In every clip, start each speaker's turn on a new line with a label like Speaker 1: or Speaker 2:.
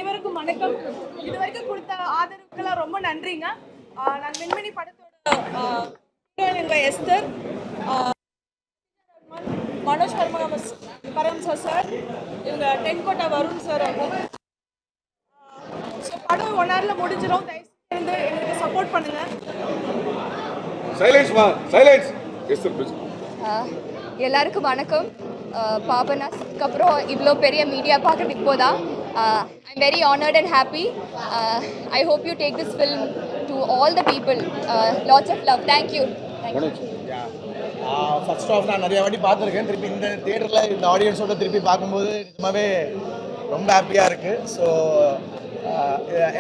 Speaker 1: அனைவருக்கும் வணக்கம். இதுவரைக்கும் கொடுத்த ஆதரவுக்கெல்லாம் ரொம்ப நன்றிங்க. நான் மின்மினி படத்தோட எங்க எஸ்தர், மனோஜ் பரமஹம்ச சார், இவங்க டென்கோட்டா வருண் சார் அவங்க. படம் 1 hourல முடிஞ்சிடும். தயவு செஞ்சு எங்களுக்கு சப்போர்ட் பண்ணுங்க.
Speaker 2: எல்லாருக்கும் வணக்கம். பாபனாஸ்க்கு அப்புறம் இவ்வளோ பெரிய மீடியா பார்க்கறதுக்கு போதா I'm very honoured and happy. I hope you take this film to all the people. Lots of love. Thank you.
Speaker 3: First of நான் நிறைய வாட்டி பார்த்துருக்கேன். திருப்பி இந்த தியேட்டரில் இந்த ஆடியன்ஸோட திருப்பி பார்க்கும்போது நிஜமாவே ரொம்ப ஹாப்பியாக இருக்குது. ஸோ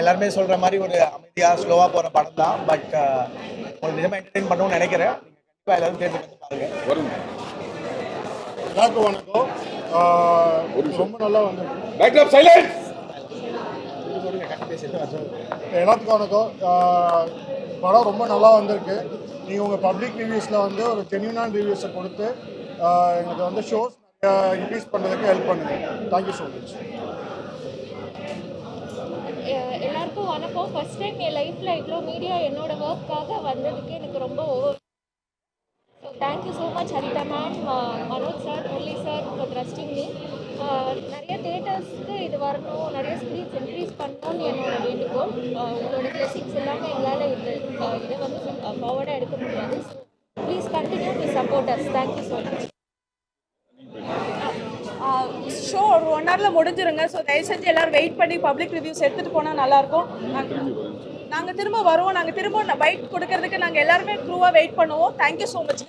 Speaker 3: எல்லாருமே சொல்கிற மாதிரி ஒரு அமைதியாக ஸ்லோவாக போகிற படம் தான். பட் உங்களுக்கு நிஜமாக என்டர்டெயின் பண்ணணும்னு நினைக்கிறேன். கண்டிப்பாக எல்லாரும் தேட்டருக்கு வந்து பாருங்கள்.
Speaker 4: எல்லாருக்கும் வணக்கம். ரொம்ப நல்லா வந்து எல்லாத்துக்கும் வணக்கம். படம் ரொம்ப நல்லா வந்திருக்கு. நீங்கள் உங்கள் பப்ளிக் ரிவ்யூஸில் வந்து ஒரு ஜென்யூனான ரிவ்யூஸை கொடுத்து எங்களுக்கு வந்து ஷோஸ் இன்க்ரீஸ் பண்ணுறதுக்கு ஹெல்ப் பண்ணுங்கள். Thank you so much.
Speaker 5: எல்லாருக்கும் வணக்கம். ஃபர்ஸ்ட் டைம் என் லைஃப்பில் இவ்வளோ மீடியா என்னோட ஒர்க்காக வந்ததுக்கு எனக்கு ரொம்ப so thank you so much Haritha ma'am, Manoj sir, Murali sir for trusting me. நிறைய தேட்டர்ஸ்க்கு இது வரணும், நிறைய ஸ்க்ரீன்ஸ் இன்க்ரீஸ் பண்ணணும்னு என்னோட வேண்டுகோள். உங்களோட பிளெஸிங்ஸ் இல்லாமல் எங்களால் இதை வந்து ஃபார்வர்டாக எடுக்க முடியாது. Please continue to support us. Thank you so much.
Speaker 1: Show ஒரு 1 hourல முடிஞ்சிருங்க. ஸோ தயவு செஞ்சு எல்லாரும் வெயிட் பண்ணி பப்ளிக் ரிவ்யூஸ் எடுத்துகிட்டு போனால் நல்லாயிருக்கும். நாங்கள் திரும்ப வருவோம். நாங்கள் திரும்ப பைட் கொடுக்கறதுக்கு நாங்கள் எல்லாருமே க்ரூவாக வெயிட் பண்ணுவோம். Thank you so much.